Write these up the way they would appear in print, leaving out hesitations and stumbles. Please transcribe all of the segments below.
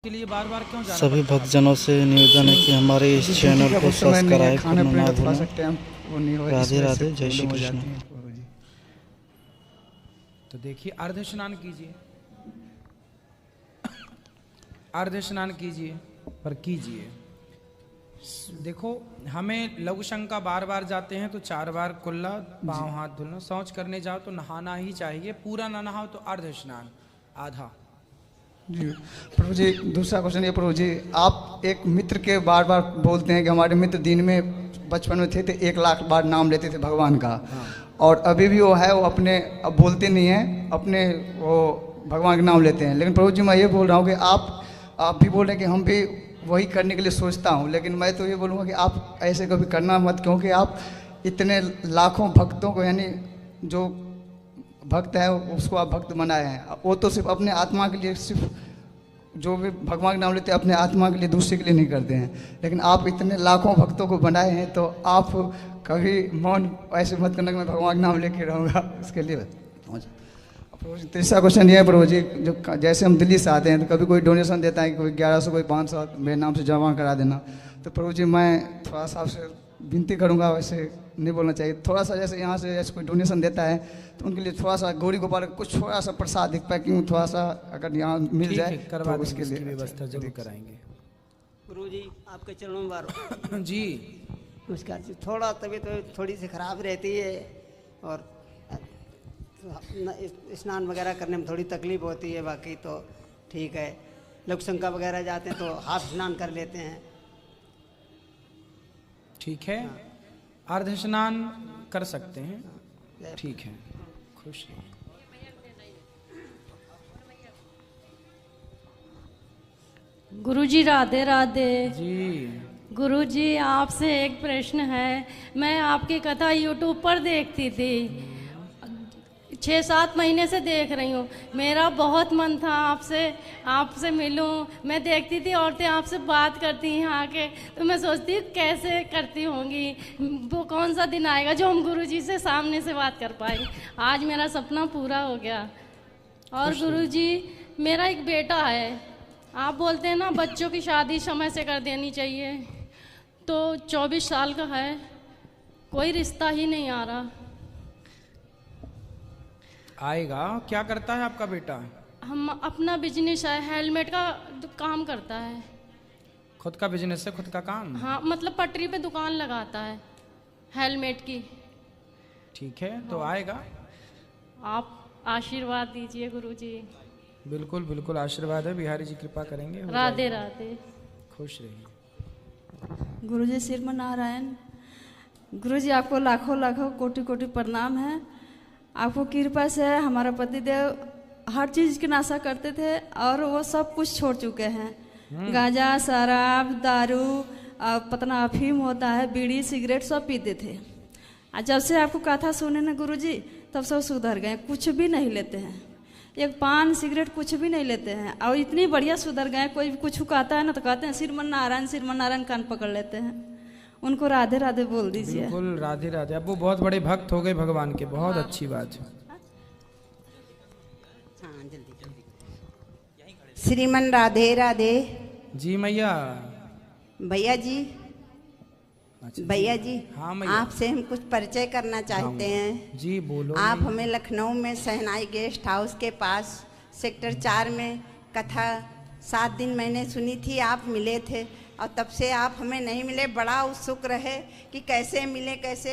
के लिए बार बार क्यों जाना सभी पड़ता है? भक्तजनों से निवेदन है कि हमारे इस चैनल को सब्सक्राइब करना ना भूलें। राधे राधे, जय श्री कृष्ण। तो देखिए, अर्ध स्नान कीजिए, अर्ध स्नान कीजिए, पर कीजिए। देखो, हमें लघु शंका बार बार जाते हैं तो 4 बार कुल्ला, पांव हाथ धुलना, शौच करने जाओ तो नहाना ही चाहिए। पूरा ना नहाओ तो अर्ध स्नान, आधा। जी प्रभु जी, दूसरा क्वेश्चन ये प्रभु जी, आप एक मित्र के बार बार बोलते हैं कि हमारे मित्र दिन में बचपन में थे तो 1 लाख बार नाम लेते थे भगवान का। हाँ। और अभी भी वो है, वो अपने अब बोलते नहीं हैं, अपने वो भगवान के नाम लेते हैं। लेकिन प्रभु जी मैं ये बोल रहा हूँ कि आप भी बोल रहे हैं कि हम भी वही करने के लिए सोचता हूँ, लेकिन मैं तो ये बोलूँगा कि आप ऐसे कभी करना मत, क्योंकि आप इतने लाखों भक्तों को, यानी जो भक्त है उसको आप भक्त बनाए हैं। वो तो सिर्फ अपने आत्मा के लिए, सिर्फ जो भी भगवान का नाम लेते हैं अपने आत्मा के लिए, दूसरे के लिए नहीं करते हैं। लेकिन आप इतने लाखों भक्तों को बनाए हैं, तो आप कभी मौन ऐसे मत करना कि मैं भगवान का नाम लेके रहूँगा, उसके लिए। तीसरा क्वेश्चन ये है प्रभु जी, जो जैसे हम दिल्ली से आते हैं तो कभी कोई डोनेशन देता है, कोई 1100 कोई 500 मेरे नाम से जमा करा देना। तो प्रभु जी मैं थोड़ा सा आपसे विनती करूंगा, वैसे नहीं बोलना चाहिए, थोड़ा सा जैसे यहाँ से जैसे कोई डोनेशन देता है तो उनके लिए थोड़ा सा गौरी गोपाल कुछ थोड़ा सा प्रसाद एक पैकिंग थोड़ा सा अगर यहाँ मिल जाए करवा तो उसके लिए व्यवस्था जरूर कराएंगे। गुरु जी आपके चरणों में बार जी नमस्कार जी। थोड़ा तबीयत थोड़ी सी खराब रहती है और स्नान वगैरह करने में थोड़ी तकलीफ होती है, बाकी तो ठीक है। लोग शंका वगैरह जाते हैं तो हाथ स्नान कर लेते हैं। ठीक है, अर्ध स्नान कर सकते हैं, ठीक है। खुश रहिए। गुरुजी राधे राधे। जी गुरुजी आपसे एक प्रश्न है। मैं आपकी कथा यूट्यूब पर देखती थी, 6-7 महीने से देख रही हूँ। मेरा बहुत मन था आपसे मिलूं। मैं देखती थी औरतें आपसे बात करती हैं आके, तो मैं सोचती हूँ कैसे करती होंगी, वो कौन सा दिन आएगा जो हम गुरुजी से सामने से बात कर पाए। आज मेरा सपना पूरा हो गया। और गुरुजी मेरा एक बेटा है, आप बोलते हैं ना बच्चों की शादी समय से कर देनी चाहिए, तो 24 साल का है, कोई रिश्ता ही नहीं आ रहा। आएगा। क्या करता है आपका बेटा? हम अपना बिजनेस है, हेलमेट का काम करता है। खुद का बिजनेस है, खुद का काम? हाँ, मतलब पटरी पे दुकान लगाता है हेलमेट की। ठीक है, तो आएगा। आप आशीर्वाद दीजिए गुरुजी। बिल्कुल बिल्कुल, आशीर्वाद है, बिहारी जी कृपा करेंगे। राधे राधे। खुश रहिए। गुरुजी श्रीमन नारायण। गुरुजी आपको लाखों लाखों कोटि कोटि प्रणाम है। आपको कृपा से हमारा पतिदेव हर चीज़ की नशा करते थे और वो सब कुछ छोड़ चुके हैं। गांजा, शराब, दारू, पतना अफीम होता है, बीड़ी, सिगरेट सब पीते थे। और जब से आपको कथा सुने ना गुरुजी, तब सब सुधर गए, कुछ भी नहीं लेते हैं, एक पान सिगरेट कुछ भी नहीं लेते हैं। और इतनी बढ़िया सुधर गए, कोई भी कुछ कहता है ना तो कहते हैं श्रीमन नारायण, कान पकड़ लेते हैं। उनको राधे राधे बोल दीजिए। बिल्कुल राधे राधे। अब वो बहुत बड़े भक्त हो गए भगवान के, बहुत अच्छी बात है। हाँ जल्दी। श्रीमन राधे राधे। जी मैया। भैया जी, अच्छा भैया जी, हाँ मैया। आपसे हम कुछ परिचय करना चाहते हैं। जी बोलो। आप हमें लखनऊ में सहनाई गेस्ट हाउस के पास सेक्टर 4 में कथा 7 दिन मैंने सुनी थी, आप मिले थे और तब से आप हमें नहीं मिले। बड़ा उत्सुक रहे कि कैसे मिले, कैसे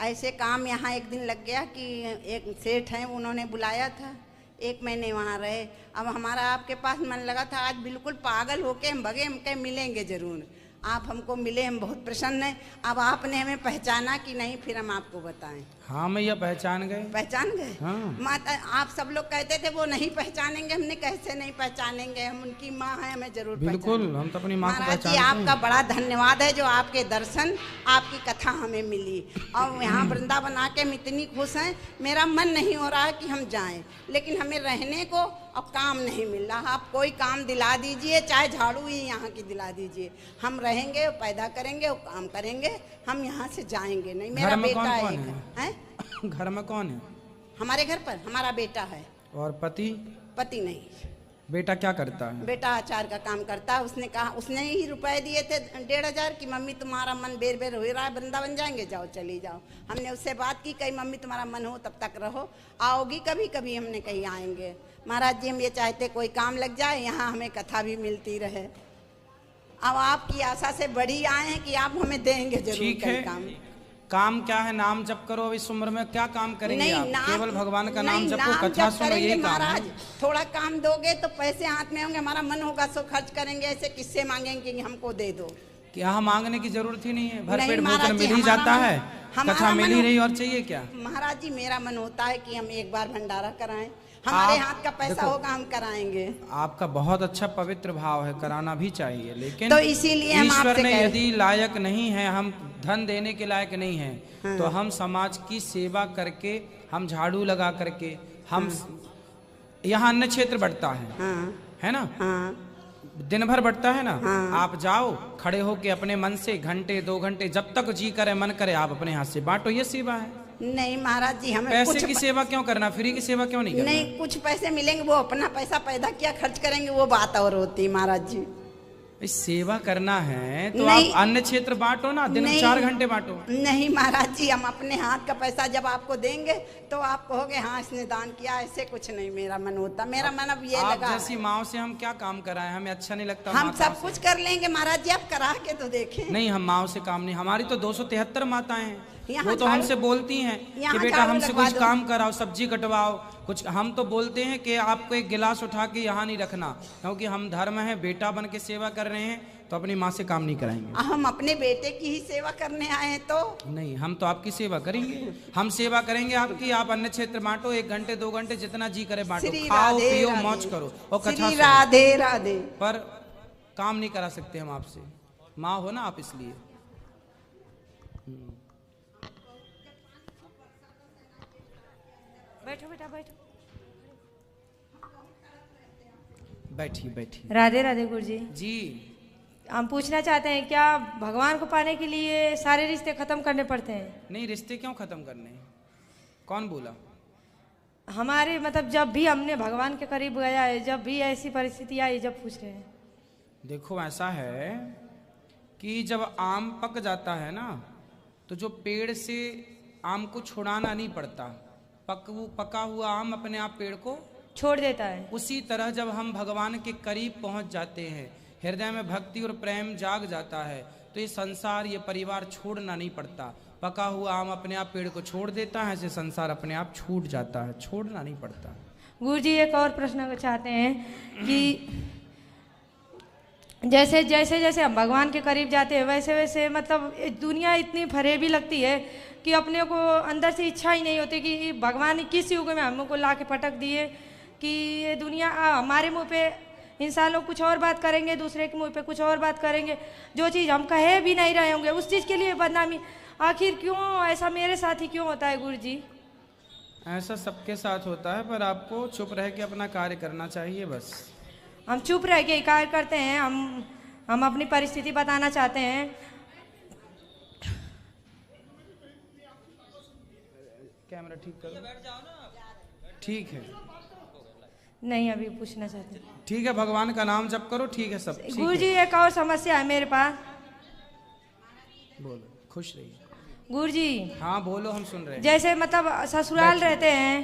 ऐसे काम। यहाँ एक दिन लग गया कि एक सेठ हैं, उन्होंने बुलाया था, 1 महीने वहाँ रहे। अब हमारा आपके पास मन लगा था, आज बिल्कुल पागल होके हम भगे, हम कहीं मिलेंगे ज़रूर। आप हमको मिले, हम बहुत प्रसन्न हैं। अब आपने हमें पहचाना कि नहीं, फिर हम आपको बताएं। हाँ मैया, पहचान गए। पहचान गए? हाँ। माता, आप सब लोग कहते थे वो नहीं पहचानेंगे, हमने कैसे नहीं पहचानेंगे, हम उनकी माँ हैं, हमें जरूर बिल्कुल, हम तो अपनी माँ को महाराज जी पहचानते हैं। आपका बड़ा धन्यवाद है जो आपके दर्शन, आपकी कथा हमें मिली। और यहाँ वृंदावन आके हम इतनी खुश हैं, मेरा मन नहीं हो रहा है कि हम जाएं, लेकिन हमें रहने को और काम नहीं मिल रहा। आप कोई काम दिला दीजिए, चाहे झाड़ू ही यहाँ की दिला दीजिए, हम रहेंगे, पैदा करेंगे और काम करेंगे, हम यहाँ से जाएंगे नहीं। मेरा बेटा एक है। घर में कौन है? हमारे घर पर हमारा बेटा है। और पति? पति नहीं। बेटा क्या करता है? बेटा आचार का काम करता है। उसने कहा, उसने ही रुपए दिए थे 1500 की, मम्मी तुम्हारा मन बेर बेर हो रहा है, वृंदावन जाएंगे, जाओ चली जाओ। हमने उससे बात की, कही मम्मी तुम्हारा मन हो तब तक रहो, आओगी कभी कभी, हमने कही आएंगे। महाराज जी हम ये चाहते कोई काम लग जाए, यहाँ हमें कथा भी मिलती रहे। अब आपकी आशा से बड़ी आए हैं कि आप हमें देंगे जरूर। ठीक है, काम क्या है? नाम जप करो। अब इस उम्र में क्या काम करेंगे आप? केवल भगवान का नाम जपो, कथा सुनो, यही काम है। थोड़ा काम दोगे तो पैसे हाथ में होंगे, हमारा मन होगा सो खर्च करेंगे। ऐसे किससे मांगेंगे कि हमको दे दो? क्या मांगने की जरूरत ही नहीं है, भरपेट भोजन मिल ही जाता है, कथा मिल ही रही, और चाहिए क्या? महाराज जी मेरा मन होता है कि हम एक बार भंडारा कराएं, हमारे हाथ का पैसा होगा हम कराएंगे। आपका बहुत अच्छा पवित्र भाव है, कराना भी चाहिए, लेकिन तो इसीलिए ईश्वर ने यदि लायक नहीं है, हम धन देने के लायक नहीं है, तो हम समाज की सेवा करके, हम झाड़ू लगा करके, हम यहाँ अन्न क्षेत्र बढ़ता है ना, दिन भर बढ़ता है ना, आप जाओ खड़े होके अपने मन से घंटे 2 घंटे जब तक जी करे मन करे आप अपने हाथ से बांटो, ये सेवा है। नहीं महाराज जी हमें पैसे की सेवा क्यों करना, फ्री की सेवा क्यों नहीं करना? नहीं, कुछ पैसे मिलेंगे, वो अपना पैसा पैदा किया खर्च करेंगे, वो बात और होती है महाराज जी। सेवा करना है तो आप अन्य क्षेत्र बांटो ना, दिन में 4 घंटे बांटो। नहीं महाराज जी, हम अपने हाथ का पैसा जब आपको देंगे तो आप कहोगे हाँ इसने दान किया, ऐसे कुछ नहीं मेरा मन होता। मेरा मन अब ये लगा, जैसी माँ से हम क्या काम कराएं, हमें अच्छा नहीं लगता। हम सब कुछ कर लेंगे महाराज जी, आप करा के तो देखें। नहीं, हम माँ से काम नहीं, हमारी तो 273 माताएं हैं, वो तो हमसे बोलती हैं कि बेटा हमसे कुछ काम कराओ, सब्जी कटवाओ कुछ। हम तो बोलते हैं कि आपको एक गिलास उठा के यहाँ नहीं रखना, क्योंकि हम धर्म है, बेटा बन के सेवा कर रहे हैं, तो अपनी माँ से काम नहीं कराएंगे। हम अपने बेटे की ही सेवा करने आए हैं तो नहीं, हम तो आपकी सेवा करेंगे, हम सेवा करेंगे आपकी। आप अन्य क्षेत्र बांटो, 1 घंटे 2 घंटे जितना जी करे बांटो, खाओ पियो मौज करो और कथा सुनो। राधे राधे। पर काम नहीं करा सकते हम आपसे, माँ हो ना आप, इसलिए। बैठो बेटा बैठो। बैठिए। राधे राधे गुरुजी जी। हम पूछना चाहते हैं, क्या भगवान को पाने के लिए सारे रिश्ते खत्म करने पड़ते हैं? नहीं, रिश्ते क्यों खत्म करने, कौन बोला? हमारे मतलब जब भी हमने भगवान के करीब गया है, जब भी ऐसी परिस्थिति आई, जब पूछ रहे हैं। देखो ऐसा है कि जब आम पक जाता है ना, तो जो पेड़ से आम को छुड़ाना नहीं पड़ता, पका हुआ आम अपने आप पेड़ को छोड़ देता है। उसी तरह जब हम भगवान के करीब पहुंच जाते हैं, हृदय में भक्ति और प्रेम जाग जाता है, तो ये संसार, ये परिवार छोड़ना नहीं पड़ता। पका हुआ आम अपने आप पेड़ को छोड़ देता है, ऐसे संसार अपने आप छूट जाता है, छोड़ना नहीं पड़ता। गुरुजी एक और प्रश्न चाहते हैं कि जैसे जैसे जैसे हम भगवान के करीब जाते हैं, वैसे वैसे मतलब दुनिया इतनी फरेबी लगती है कि अपने को अंदर से इच्छा ही नहीं होती कि भगवान किस युग में हमको ला के पटक दिए कि ये दुनिया हमारे मुंह पे इंसान लोग कुछ और बात करेंगे, दूसरे के मुंह पे कुछ और बात करेंगे, जो चीज़ हम कहे भी नहीं रहे होंगे उस चीज़ के लिए बदनामी। आखिर क्यों ऐसा मेरे साथ ही क्यों होता है गुरुजी? ऐसा सबके साथ होता है, पर आपको चुप रह के अपना कार्य करना चाहिए बस। हम चुप रह के कार्य करते हैं, हम अपनी परिस्थिति बताना चाहते हैं। कैमरा ठीक करो। ठीक है, नहीं अभी पूछना चाहते हैं। ठीक है, भगवान का नाम जप करो, ठीक है सब। गुरुजी एक और समस्या है मेरे पास। बोलो, खुश रहिए। गुरुजी हाँ बोलो, हम सुन रहे हैं। जैसे मतलब ससुराल रहते हैं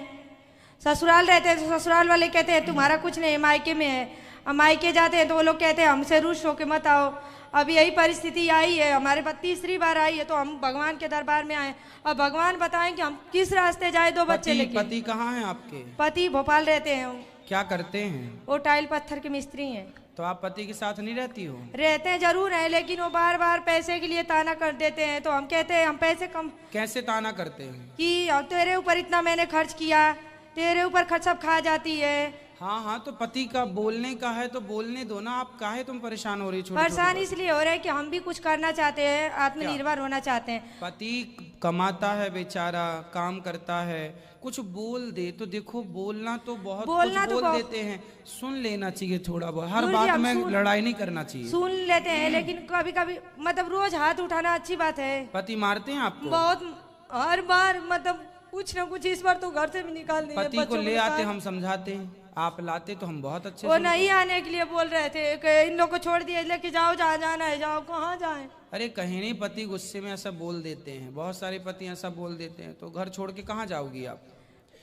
तो ससुराल वाले कहते हैं तुम्हारा कुछ नहीं, मायके में है। अब मायके जाते हैं तो वो लोग कहते हैं हमसे रूठ होके मत आओ। अब यही परिस्थिति आई है, हमारे पास तीसरी बार आई है, तो हम भगवान के दरबार में आए। अब भगवान बताएं कि हम किस रास्ते जाए। 2 बच्चे लेके। पति कहाँ हैं आपके? पति भोपाल रहते हैं। क्या करते हैं? वो टाइल पत्थर के मिस्त्री हैं। तो आप पति के साथ नहीं रहती हो? रहते हैं जरूर है, लेकिन वो बार बार पैसे के लिए ताना कर देते हैं। तो हम कहते हैं हम पैसे कम। कैसे ताना करते हैं? कि तेरे ऊपर इतना मैंने खर्च किया, तेरे ऊपर खर्च सब खा जाती है। हाँ, तो पति का बोलने का है तो बोलने दो ना, आप काहे तुम परेशान हो रही? परेशान इसलिए हो रहा है कि हम भी कुछ करना चाहते हैं, आत्मनिर्भर होना चाहते हैं। पति कमाता है बेचारा, काम करता है, कुछ बोल दे तो देखो, बोलना तो बहुत बोल देते हैं, सुन लेना चाहिए थोड़ा बहुत। हर बात में लड़ाई नहीं करना चाहिए। सुन लेते हैं, लेकिन कभी कभी मतलब रोज हाथ उठाना अच्छी बात है। पति मारते हैं आपको? बहुत, हर बार मतलब कुछ ना कुछ। इस बार तो घर से भी निकाल दिए। पति को ले आते, हम समझाते हैं, आप लाते तो हम बहुत अच्छे वो सुनते। नहीं आने के लिए बोल रहे थे कि इन लोग को छोड़ दिए, लेके जाओ जहाँ जाना है जाओ, कहाँ जाए। अरे कहीं नहीं, पति गुस्से में ऐसा बोल देते हैं, बहुत सारे पति ऐसा बोल देते हैं, तो घर छोड़ के कहाँ जाओगी आप?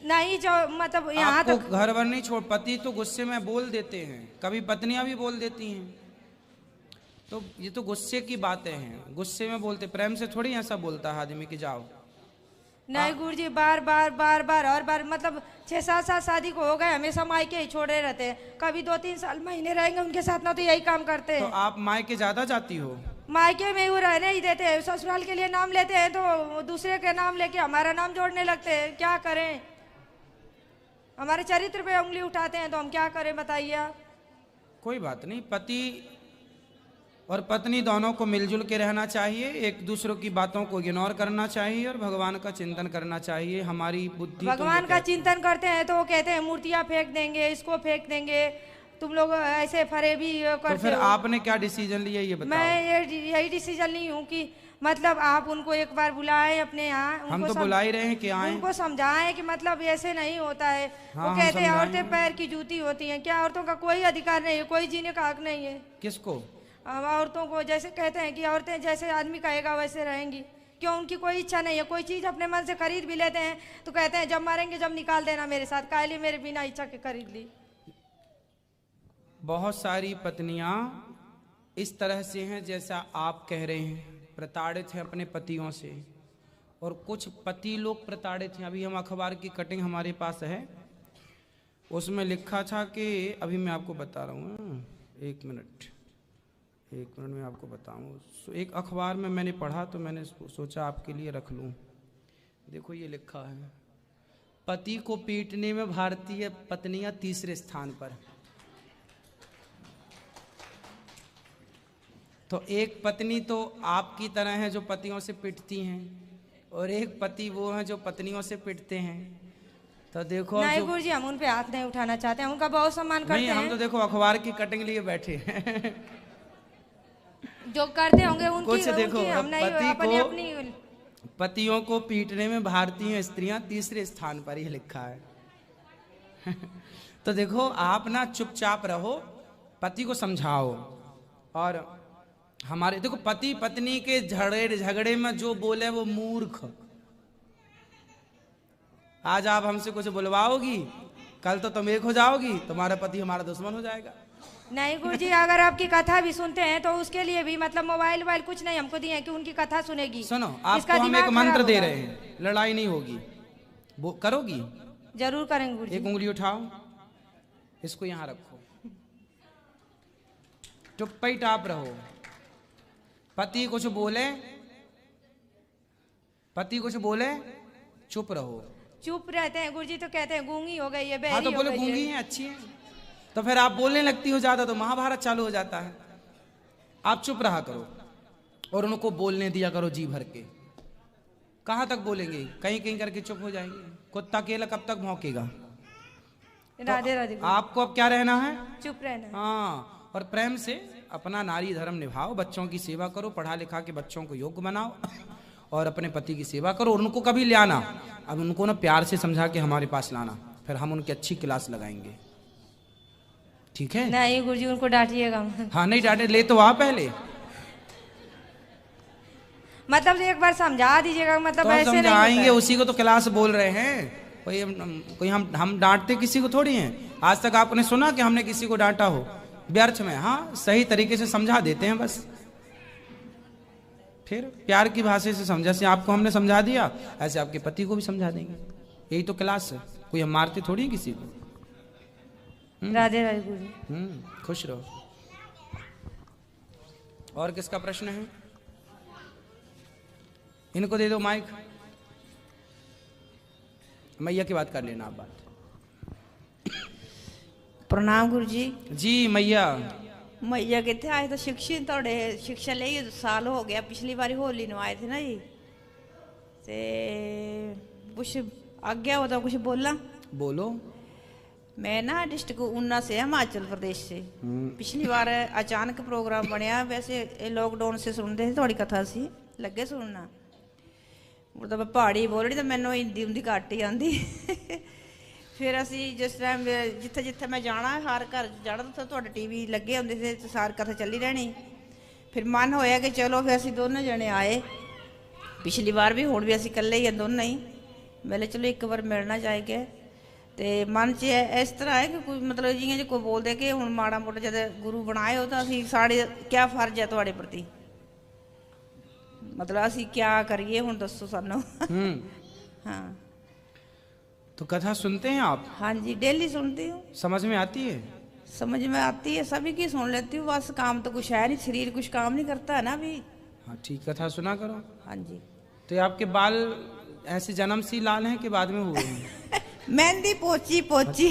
नहीं जो मतलब यहाँ आपको तक घर भर नहीं छोड़, पति तो गुस्से में बोल देते हैं, कभी पत्नियां भी बोल देती हैं। तो ये तो गुस्से की बातें हैं, गुस्से में बोलते, प्रेम से थोड़ी ऐसा बोलता है आदमी कि जाओ। नहीं गुरुजी, बार बार बार बार और बार, मतलब 6-7 साल शादी को हो गए, हमेशा मायके ही छोड़े रहते हैं। कभी 2-3 साल महीने रहेंगे उनके साथ ना, तो यही काम करते तो हैं। आप मायके ज्यादा जाती हो? मायके में वो रहने ही देते हैं, ससुराल के लिए नाम लेते हैं तो दूसरे के नाम लेके हमारा नाम जोड़ने लगते हैं। क्या करें, हमारे चरित्र पे उंगली उठाते हैं तो हम क्या करें बताइए आप। कोई बात नहीं, पति और पत्नी दोनों को मिलजुल के रहना चाहिए, एक दूसरों की बातों को इग्नोर करना चाहिए और भगवान का चिंतन करना चाहिए। हमारी बुद्धि भगवान का चिंतन करते हैं तो वो कहते हैं मूर्तियां फेंक देंगे, इसको फेंक देंगे, तुम लोग ऐसे फरेबी करते तो फिर हो। आपने क्या डिसीजन लिया ये बताओ? मैं यही डिसीजन ली हूँ कि मतलब आप उनको एक बार बुलाएं अपने यहाँ, हम तो बुला ही रहे हैं कि आए, उनको समझाएं कि मतलब ऐसे नहीं होता है। हाँ, वो कहते हैं हम औरतें पैर की जूती होती हैं। क्या औरतों का कोई अधिकार नहीं है, कोई जीने का हक नहीं है। किसको? अब औरतों को जैसे कहते हैं कि औरतें जैसे आदमी कहेगा वैसे रहेंगी, क्यों? उनकी कोई इच्छा नहीं है, कोई चीज़ अपने मन से खरीद भी लेते हैं तो कहते हैं जब मारेंगे जब निकाल देना मेरे साथ, कायली मेरे बिना इच्छा के खरीद ली। बहुत सारी पत्नियां इस तरह से हैं जैसा आप कह रहे हैं, प्रताड़ित हैं अपने पतियों से, और कुछ पति लोग प्रताड़ित हैं। अभी हम अखबार की कटिंग हमारे पास है, उसमें लिखा था कि, अभी मैं आपको बता रहा हूँ, एक मिनट में आपको बताऊँ। एक अखबार में मैंने पढ़ा तो मैंने सोचा आपके लिए रख लूँ। देखो ये लिखा है, पति को पीटने में भारतीय पत्नियां तीसरे स्थान पर। तो एक पत्नी तो आपकी तरह है जो पतियों से पिटती हैं, और एक पति वो हैं जो पत्नियों से पिटते हैं। तो देखो नहीं गुरुजी, हम उन पे हाथ नहीं उठाना चाहते हैं, उनका बहुत सम्मान करते हैं। हम तो देखो अखबार की कटिंग लिए बैठे हैं। जो करते होंगे उनकी, कुछ देखो, उनकी हम नहीं, अपनी पतियों को पीटने में भारतीय स्त्रियां तीसरे स्थान पर, ही लिखा है। तो देखो आप ना चुपचाप रहो, पति को समझाओ। और हमारे देखो पति पत्नी के झगड़े में जो बोले वो मूर्ख। आज आप हमसे कुछ बुलवाओगी, कल तो तुम एक हो जाओगी, तुम्हारा पति हमारा दुश्मन हो जाएगा। नहीं गुरुजी, अगर आपकी कथा भी सुनते हैं तो उसके लिए भी मतलब मोबाइल कुछ नहीं हमको दिए कि उनकी कथा सुनेगी। सुनो, आपको हम एक मंत्र दे रहे हैं, लड़ाई नहीं होगी, वो करोगी? जरूर करेंगे गुरुजी। एक उंगली उठाओ, इसको यहाँ रखो, चुप्पी टाप रहो। पति कुछ बोले चुप रहो। चुप रहते हैं गुरुजी, तो कहते हैं गूंगी हो गई है, बहरी हाँ तो बोले हो गई गूंगी है, अच्छी है, तो फिर आप बोलने लगती हो ज्यादा तो महाभारत चालू हो जाता है। आप चुप रहा करो और उनको बोलने दिया करो जी भर के। कहाँ तक बोलेंगे, कहीं कहीं करके चुप हो जाएंगे। कुत्ता अकेला कब तक भौंकेगा? राधे राधे। आपको अब क्या रहना है? चुप रहना। हाँ, और प्रेम से अपना नारी धर्म निभाओ, बच्चों की सेवा करो, पढ़ा लिखा के बच्चों को योग्य बनाओ, और अपने पति की सेवा करो। और उनको कभी ले आना, अब उनको ना प्यार से समझा के हमारे पास लाना, फिर हम उनकी अच्छी क्लास लगाएंगे, ठीक है? नहीं गुरुजी, उनको डांटिएगा। हाँ नहीं डांटे, ले तो आ पहले, मतलब एक बार समझा दीजिएगा, मतलब तो ऐसे नहीं समझाएंगे। होता। उसी को तो क्लास बोल रहे हैं, कोई हम डांटते किसी को थोड़ी हैं। आज तक आपने सुना कि हमने किसी को डांटा हो व्यर्थ में? हाँ, सही तरीके से समझा देते हैं बस, फिर प्यार की भाषा से समझा। जैसे आपको हमने समझा दिया, ऐसे आपके पति को भी समझा देंगे। यही तो क्लास है, कोई हम मारते थोड़ी हैं किसी को। राधे राधे गुरुजी। खुश रहो। और किसका प्रश्न है? इनको दे दो माइक, मैया की बात कर लेना आप बात। प्रणाम गुरुजी। जी मैया। मैया कितने आए तो शिक्षा ले साल हो गया, पिछली बारी होली नु आए थे ना जी, ते कुछ आज्ञा हो तो कुछ बोला। बोलो। मैं ना डिस्ट्रिक्ट ऊना से, हिमाचल प्रदेश से। पिछली बार अचानक प्रोग्राम बनया, वैसे लॉकडाउन से सुनते थे, थोड़ी कथा सी लगे सुनना। तो मैं पहाड़ी बोल रही, तो मैनू हिंदी उंदी घट ही आती। ਫਿਰ ਅਸੀਂ ਜਿਸ ਟਾਈਮ ਜਿੱਥੇ ਜਿੱਥੇ ਮੈਂ ਜਾਣਾ, ਹਰ ਘਰ ਜਾਣਾ ਤਾਂ ਤੁਹਾਡੇ ਟੀਵੀ ਲੱਗੇ ਹੁੰਦੇ ਸੀ ਤੇ ਸਾਰੀ ਕਥਾ ਚੱਲੀ ਰਹਿਣੀ। ਫਿਰ ਮਨ ਹੋਇਆ ਕਿ ਚਲੋ ਫਿਰ ਅਸੀਂ ਦੋਨੋਂ ਜਣੇ ਆਏ, ਪਿਛਲੀ ਵਾਰ ਵੀ, ਹੁਣ ਵੀ ਅਸੀਂ ਇਕੱਲੇ ਹੀ ਆ ਦੋਨੋਂ ਹੀ। ਮੈਨੇ ਚਲੋ ਇੱਕ ਵਾਰ ਮਿਲਣਾ ਚਾਹੀਏ। ਤੇ ਮਨ 'ਚ ਇਸ ਤਰ੍ਹਾਂ ਹੈ ਕਿ ਕੋਈ ਮਤਲਬ ਜਿਵੇਂ ਜੇ ਕੋਈ ਬੋਲਦੇ ਕਿ ਹੁਣ ਮਾੜਾ ਮੋਟਾ ਜਦ ਗੁਰੂ ਬਣਾਏ ਹੋ ਤਾਂ ਅਸੀਂ ਸਾਡੇ ਕਿਆ ਫਰਜ਼ ਹੈ ਤੁਹਾਡੇ ਪ੍ਰਤੀ, मतलब ਅਸੀਂ क्या करिए ਹੁਣ ਦੱਸੋ ਸਾਨੂੰ। हाँ तो कथा सुनते हैं आप? हाँ जी, डेली सुनती हूँ। समझ में आती है? समझ में आती है, सभी की सुन लेती हूँ, बस काम तो कुछ है नहीं, शरीर कुछ काम नहीं करता है ना अभी। हाँ ठीक, कथा सुना करो। हाँ जी। तो आपके बाल ऐसे जन्म से लाल हैं कि बाद में हुए हैं? मेहंदी पोची पोची।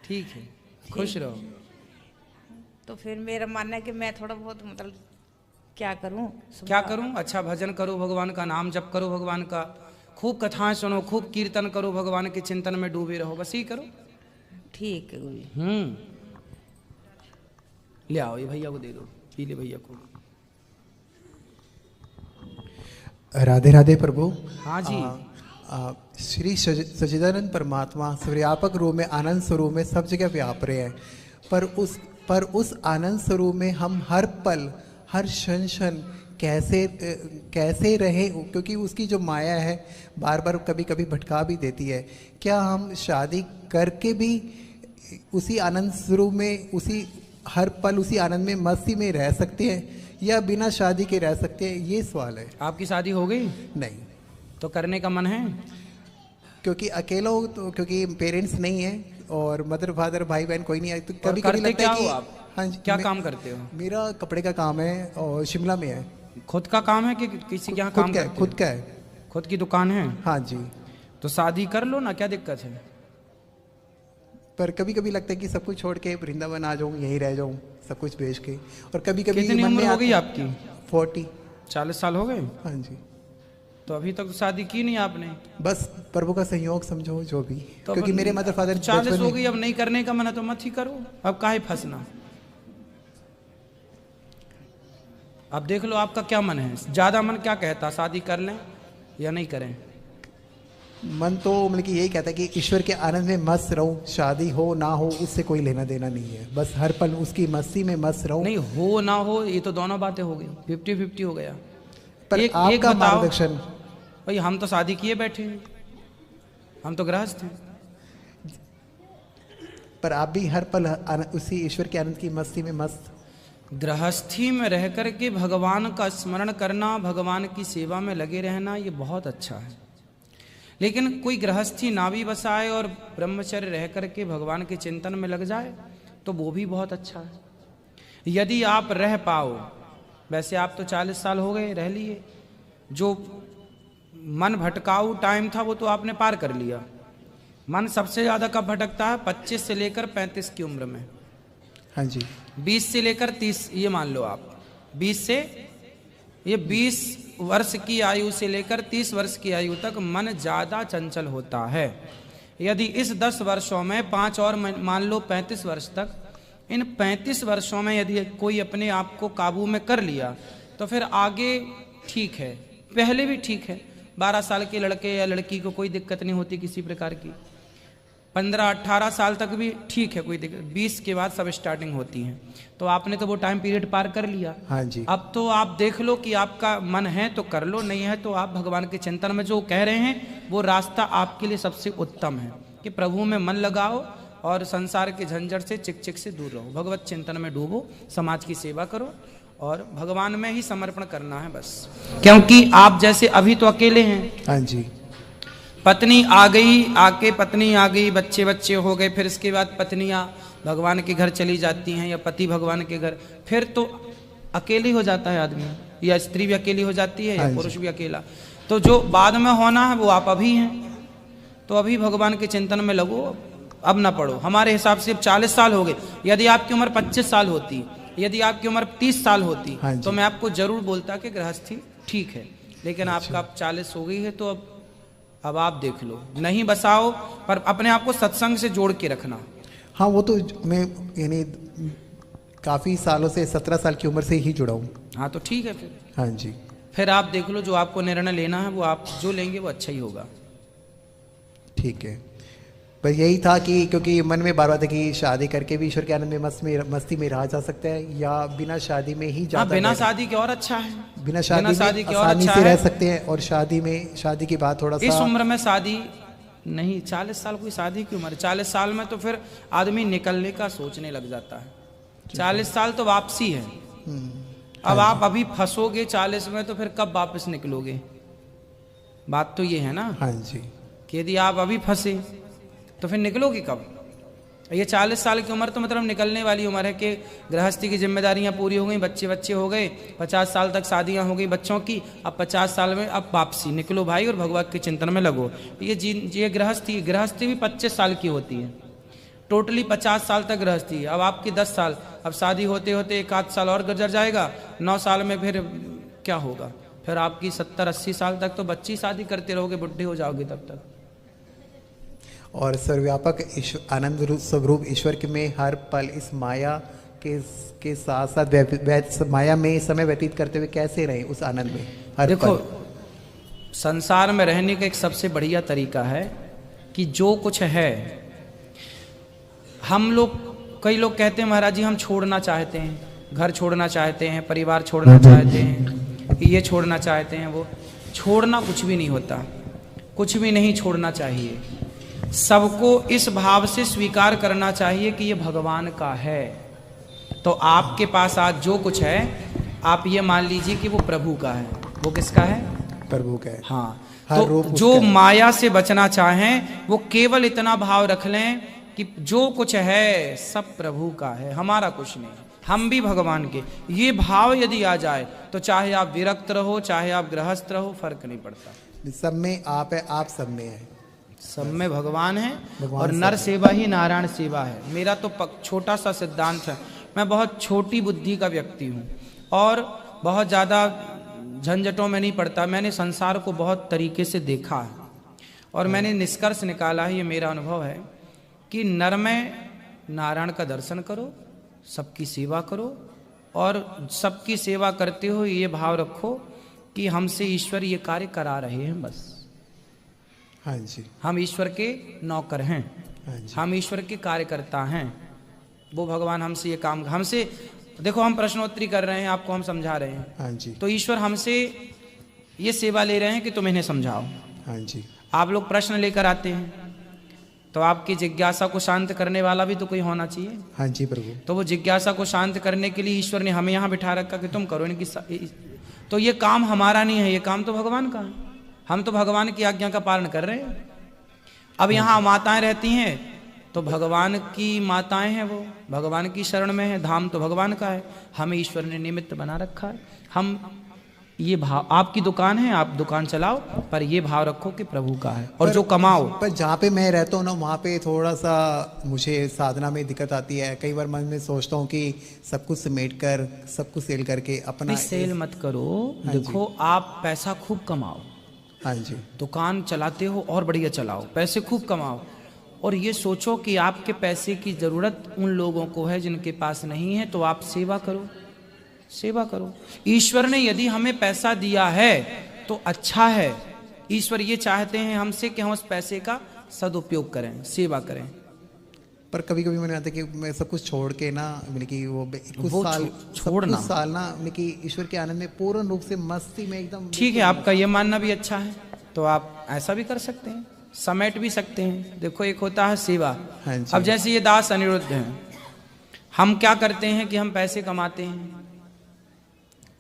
ठीक है, खुश रहो। तो फिर मेरा मानना है कि मैं थोड़ा बहुत मतलब क्या करूं, क्या करूं? अच्छा भजन करो, भगवान का नाम जप करो, भगवान का खूब कथाएं सुनो, खूब कीर्तन करो, भगवान के चिंतन में डूबे रहो, बस यही करो। ठीक है गुरु। ले आओ, ये भैया को दे दो, पीले भैया को। राधे राधे प्रभु। हाँ जी। श्री सच्चिदानंद परमात्मा व्यापक रूप में, आनंद स्वरूप में सब जगह व्याप रहे हैं, पर उस आनंद स्वरूप में हम हर पल हर क्षण कैसे रहे, क्योंकि उसकी जो माया है बार बार कभी कभी भटका भी देती है। क्या हम शादी करके भी उसी आनंद स्वरूप में, उसी हर पल उसी आनंद में, मस्ती में रह सकते हैं या बिना शादी के रह सकते हैं, ये सवाल है। आपकी शादी हो गई? नहीं। तो करने का मन है? क्योंकि अकेला हो, तो क्योंकि पेरेंट्स नहीं है और मदर फादर भाई बहन कोई नहीं है, तो कभी कभी लगता है कि आप? हाँ जी। क्या काम करते हो? मेरा कपड़े का काम है और शिमला में है। खुद का काम है कि किसी के यहाँ काम करते हो? खुद का है। खुद की दुकान है? हाँ जी। तो शादी कर लो ना, क्या दिक्कत है? पर कभी कभी लगता है कि सब कुछ छोड़ के वृंदावन आ जाऊँ, यहीं रह जाऊँ सब कुछ बेच के। और कभी कभी कितनी उम्र हो गई आपकी? 40 साल हो गए? हाँ जी। तो अभी तक तो शादी की नहीं आपने? बस प्रभु का सहयोग समझो जो भी, तो क्योंकि मेरे मदर फादर 40 हो गई, अब नहीं करने का मन है तो मत ही करो, अब काहे फंसना। अब देख लो आपका क्या मन है, ज्यादा मन क्या कहता, शादी कर लें या नहीं करें? मन तो मतलब कि यही कहता है कि ईश्वर के आनंद में मस्त रहूं, शादी हो ना हो उससे कोई लेना देना नहीं है, बस हर पल उसकी मस्ती में मस्त रहूं। नहीं हो ना हो ये तो दोनों बातें हो गई, 50-50 हो गया। पर आपका मार्गदर्शन। भाई हम तो शादी किए बैठे हैं, हम तो गृहस्थ हैं। पर आप भी हर पल उसी ईश्वर के आनंद की मस्ती में मस्त। गृहस्थी में रह कर के भगवान का स्मरण करना, भगवान की सेवा में लगे रहना, ये बहुत अच्छा है। लेकिन कोई गृहस्थी ना भी बसाए और ब्रह्मचर्य रह करके भगवान के चिंतन में लग जाए तो वो भी बहुत अच्छा है। यदि आप रह पाओ, वैसे आप तो 40 साल हो गए, रह लिए, जो मन भटकाऊ टाइम था वो तो आपने पार कर लिया। मन सबसे ज्यादा कब भटकता है? 25 से लेकर 35 की उम्र में। हाँ जी। 20 से लेकर 30, ये मान लो आप 20 से, ये 20 वर्ष की आयु से लेकर 30 वर्ष की आयु तक मन ज्यादा चंचल होता है। यदि इस 10 वर्षों में 5 और मान लो 35 वर्ष तक, इन 35 वर्षों में यदि कोई अपने आप को काबू में कर लिया तो फिर आगे ठीक है, पहले भी ठीक है। 12 साल के लड़के या लड़की को कोई दिक्कत नहीं होती किसी प्रकार की, 15-18 साल तक भी ठीक है, कोई दिक्कत। 20 के बाद सब स्टार्टिंग होती है। तो आपने तो वो टाइम पीरियड पार कर लिया। हाँ जी। अब तो आप देख लो कि आपका मन है तो कर लो, नहीं है तो आप भगवान के चिंतन में जो कह रहे हैं वो रास्ता आपके लिए सबसे उत्तम है कि प्रभु में मन लगाओ और संसार के झंझट से, चिक चिक से दूर रहो, भगवत चिंतन में डूबो, समाज की सेवा करो और भगवान में ही समर्पण करना है बस। क्योंकि आप जैसे अभी तो अकेले हैं। हाँ जी। पत्नी आ गई, पत्नी आ गई, बच्चे हो गए, फिर इसके बाद पत्नियां भगवान के घर चली जाती हैं या पति भगवान के घर, फिर तो अकेले हो जाता है आदमी, या स्त्री भी अकेली हो जाती है या पुरुष भी अकेला। तो जो बाद में होना है वो आप अभी हैं, तो अभी भगवान के चिंतन में लगो, अब ना पढ़ो। हमारे हिसाब से 40 साल हो गए। यदि आपकी उम्र 25 साल होती, यदि आपकी उम्र 30 साल होती तो मैं आपको जरूर बोलता कि गृहस्थी ठीक है, लेकिन आपका अब 40 हो गई है तो अब आप देख लो, नहीं बसाओ, पर अपने आप को सत्संग से जोड़ के रखना। हाँ, वो तो मैं यानी काफ़ी सालों से 17 साल की उम्र से ही जुड़ा हूँ। हाँ तो ठीक है फिर। हाँ जी। फिर आप देख लो जो आपको निर्णय लेना है वो आप जो लेंगे वो अच्छा ही होगा। ठीक है, बस यही था कि क्योंकि मन में बार बार था कि शादी करके भी ईश्वर के आनंद में मस्ती में रहा जा सकता है या बिना शादी में ही हाँ, बिना शादी के और अच्छा है, बिना शादी के और आसानी से रह सकते हैं। और शादी की बात थोड़ा सा इस उम्र में शादी नहीं, 40 साल कोई शादी की उम्र, 40 साल में तो फिर आदमी निकलने का सोचने लग जाता है। 40 साल तो वापसी है। अब आप अभी फंसोगे 40 में तो फिर कब वापस निकलोगे? बात तो ये है ना। हाँ जी, कि यदि आप अभी फंसे तो फिर निकलोगे कब? ये 40 साल की उम्र तो मतलब निकलने वाली उम्र है कि गृहस्थी की जिम्मेदारियां पूरी हो गई, बच्चे हो गए, 50 साल तक शादियां हो गई बच्चों की, अब 50 साल में अब वापसी निकलो भाई और भगवान के चिंतन में लगो। ये गृहस्थी भी 25 साल की होती है, टोटली 50 साल तक गृहस्थी है। अब आपकी 10 साल, अब शादी होते होते 1 आध साल और गुजर जाएगा, 9 साल में फिर क्या होगा? फिर आपकी 70-80 साल तक तो बच्ची शादी करते रहोगे, बुढ़े हो जाओगे तब तक। और सर्वव्यापक आनंद स्वरूप ईश्वर के में हर पल इस माया के साथ साथ माया में समय व्यतीत करते हुए कैसे रहे उस आनंद में हर देखो पल। संसार में रहने का एक सबसे बढ़िया तरीका है कि जो कुछ है हम लोग, कई लोग कहते हैं महाराज जी हम छोड़ना चाहते हैं, घर छोड़ना चाहते हैं, परिवार छोड़ना चाहते हैं, ये छोड़ना चाहते हैं, वो छोड़ना कुछ भी नहीं होता, कुछ भी नहीं छोड़ना चाहिए। सबको इस भाव से स्वीकार करना चाहिए कि ये भगवान का है। तो आपके पास आज जो कुछ है आप ये मान लीजिए कि वो प्रभु का है। वो किसका है? प्रभु का है। हाँ, तो जो माया से बचना चाहें वो केवल इतना भाव रख लें कि जो कुछ है सब प्रभु का है, हमारा कुछ नहीं, हम भी भगवान के। ये भाव यदि आ जाए तो चाहे आप विरक्त रहो, चाहे आप गृहस्थ रहो, फर्क नहीं पड़ता। सब में आप है, आप सब में है, सब में भगवान है और नर सेवा ही नारायण सेवा है। मेरा तो छोटा सा सिद्धांत है, मैं बहुत छोटी बुद्धि का व्यक्ति हूँ और बहुत ज़्यादा झंझटों में नहीं पड़ता। मैंने संसार को बहुत तरीके से देखा है और मैंने निष्कर्ष निकाला है, ये मेरा अनुभव है कि नर में नारायण का दर्शन करो, सबकी सेवा करो और सबकी सेवा करते हो ये भाव रखो कि हमसे ईश्वर ये कार्य करा रहे हैं बस। हाँ जी, हम ईश्वर के नौकर हैं, हाँ जी, हम ईश्वर के कार्यकर्ता हैं। वो भगवान हमसे ये काम, हमसे देखो हम प्रश्नोत्तरी कर रहे हैं, आपको हम समझा रहे हैं, हाँ जी, तो ईश्वर हमसे ये सेवा ले रहे हैं कि तुम इन्हें समझाओ। हाँ जी, आप लोग प्रश्न लेकर आते हैं तो आपकी जिज्ञासा को शांत करने वाला भी तो कोई होना चाहिए। हाँ जी प्रभु। तो वो जिज्ञासा को शांत करने के लिए ईश्वर ने हमें यहाँ बिठा रखा कि तुम करो इनकी। तो ये काम हमारा नहीं है, ये काम तो भगवान का है। हम तो भगवान की आज्ञा का पालन कर रहे हैं। अब यहाँ माताएं रहती हैं तो भगवान की माताएं हैं, वो भगवान की शरण में है, धाम तो भगवान का है, हमें ईश्वर ने निमित्त बना रखा है। हम ये भाव, आपकी दुकान है आप दुकान चलाओ, पर ये भाव रखो कि प्रभु का है और जो कमाओ। पर जहाँ पे मैं रहता हूँ ना वहाँ पे थोड़ा सा मुझे साधना में दिक्कत आती है। कई बार मन में सोचता हूँ कि सब कुछ समेट कर, सब कुछ सेल करके अपना सेल मत करो। देखो आप पैसा खूब कमाओ, हाँ जी, दुकान चलाते हो और बढ़िया चलाओ, पैसे खूब कमाओ और ये सोचो कि आपके पैसे की जरूरत उन लोगों को है जिनके पास नहीं है, तो आप सेवा करो, सेवा करो। ईश्वर ने यदि हमें पैसा दिया है तो अच्छा है। ईश्वर ये चाहते हैं हमसे कि हम उस पैसे का सदुपयोग करें, सेवा करें। पर कभी कभी मैंने आता कि मैं सब कुछ छोड़ के ना, मतलब कि वो कुछ साल छोड़ना, कुछ साल ना, मतलब कि ईश्वर के आनंद में पूर्ण रूप से मस्ती में एकदम। ठीक है, आपका ये मानना भी अच्छा है, तो आप ऐसा भी कर सकते हैं, समेट भी सकते हैं। देखो एक होता है सेवा। हाँ जी। अब जैसे ये दास अनिरुद्ध हैं, हम क्या करते हैं कि हम पैसे कमाते हैं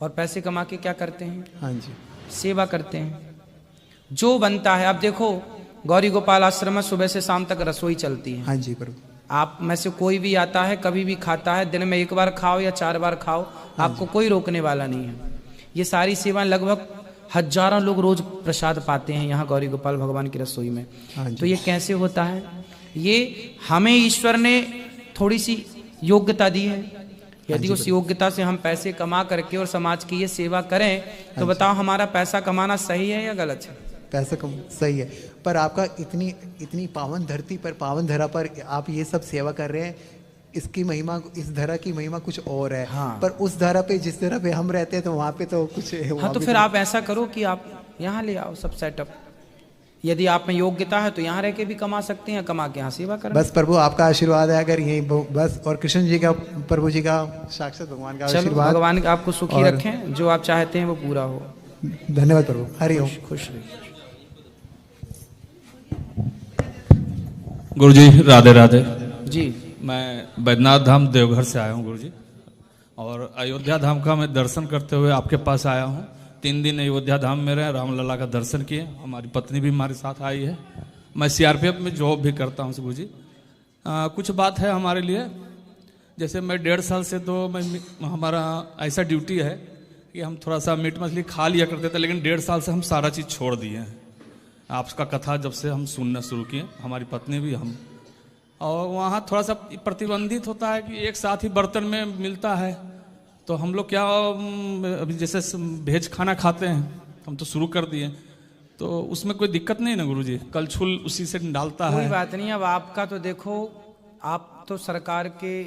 और पैसे कमा के क्या करते हैं? हाँ जी, सेवा करते हैं जो बनता है। अब देखो गौरी गोपाल आश्रम में सुबह से शाम तक रसोई चलती है। हाँ जी प्रभु। आप में से कोई भी आता है, कभी भी खाता है, दिन में 1 बार खाओ या 4 बार खाओ, आपको कोई रोकने वाला नहीं है। ये सारी सेवाएं लगभग हजारों लोग रोज प्रसाद पाते हैं यहाँ गौरी गोपाल भगवान की रसोई में। तो ये कैसे होता है? ये हमें ईश्वर ने थोड़ी सी योग्यता दी है। यदि उस योग्यता से हम पैसे कमा करके और समाज की ये सेवा करें तो बताओ हमारा पैसा कमाना सही है या गलत है? पैसा कम सही है, पर आपका इतनी पावन धरती पर, पावन धरा पर आप ये सब सेवा कर रहे हैं, इसकी महिमा, इस धारा की महिमा कुछ और है। हाँ। पर उस धारा पे, जिस धारा पे हम रहते हैं, तो वहाँ पे तो कुछ हाँ, तो फिर आप ऐसा करो कि आप यहाँ ले आओ सब सेटअप। यदि आप में योग्यता है तो यहाँ रह के भी कमा सकते हैं, कमा के यहाँ सेवा करें। बस प्रभु आपका आशीर्वाद है अगर यही बस, और कृष्ण जी का, प्रभु जी का, साक्षात भगवान का चलो, आशीर्वाद। भगवान आपको सुखी रखें, जो आप चाहते हैं वो पूरा हो। धन्यवाद प्रभु। हरि ओम। खुश रहिए। गुरुजी राधे राधे जी। मैं बैद्यनाथ धाम देवघर से आया हूँ गुरुजी, और अयोध्या धाम का मैं दर्शन करते हुए आपके पास आया हूँ। 3 दिन अयोध्या धाम में रहे, रामलला का दर्शन किए, हमारी पत्नी भी हमारे साथ आई है। मैं CRPF में जॉब भी करता हूँ गुरुजी। कुछ बात है हमारे लिए, जैसे मैं 1.5 साल से तो हमारा ऐसा ड्यूटी है कि हम थोड़ा सा मीट मछली खा लिया करते थे, लेकिन 1.5 साल से हम सारा चीज़ छोड़ दिए हैं। आपका कथा जब से हम सुनना शुरू किए, हमारी पत्नी भी, हम, और वहाँ थोड़ा सा प्रतिबंधित होता है कि एक साथ ही बर्तन में मिलता है, तो हम लोग क्या अभी जैसे भेज खाना खाते हैं, हम तो शुरू कर दिए, तो उसमें कोई दिक्कत नहीं ना गुरुजी? कलछुल उसी से डालता है। कोई बात नहीं। अब आपका तो देखो, आप तो सरकार के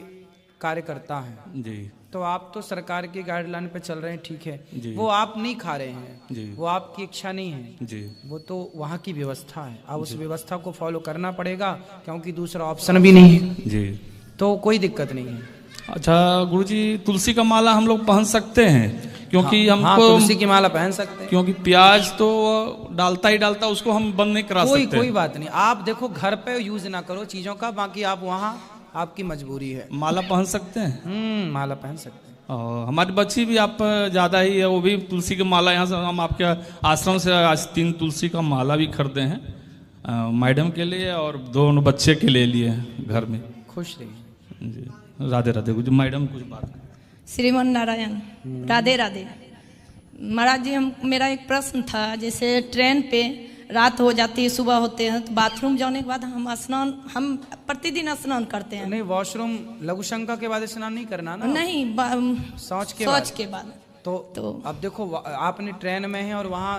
कार्यकर्ता हैं जी, तो आप तो सरकार की गाइडलाइन पे चल रहे हैं, ठीक है जी। वो आप नहीं खा रहे हैं जी। वो आपकी इच्छा नहीं है जी, वो तो वहाँ की व्यवस्था है। अब उस व्यवस्था को फॉलो करना पड़ेगा, क्योंकि दूसरा ऑप्शन भी नहीं है। जी। तो कोई दिक्कत नहीं है। अच्छा गुरुजी, तुलसी का माला हम लोग पहन सकते हैं? क्योंकि हाँ, हमको तुलसी की माला पहन सकते हैं, क्योंकि प्याज तो डालता ही डालता, उसको हम बंद नहीं करा सकते। कोई बात नहीं। आप देखो घर पे यूज ना करो चीजों का, बाकी आप वहाँ आपकी मजबूरी है। माला पहन सकते हैं? माला पहन सकते हैं। और हमारी बच्ची भी आप ज़्यादा ही है, वो भी तुलसी की माला, यहाँ से हम आपके आश्रम से आज 3 तुलसी का माला भी खरीदे हैं, मैडम के लिए और 2 बच्चे के लिए हैं घर में। खुश रहिए जी। राधे राधे। कुछ मैडम कुछ बात। श्रीमन नारायण। राधे राधे। महाराज जी, मेरा एक प्रश्न था, जैसे ट्रेन पे रात हो जाती है, सुबह होते हैं, तो बाथरूम जाने के बाद हम प्रतिदिन स्नान करते हैं। नहीं, वॉशरूम लघु शंका के बाद स्नान नहीं करना ना। नहीं, शौच के बाद। तो अब देखो, आपने ट्रेन में है और वहाँ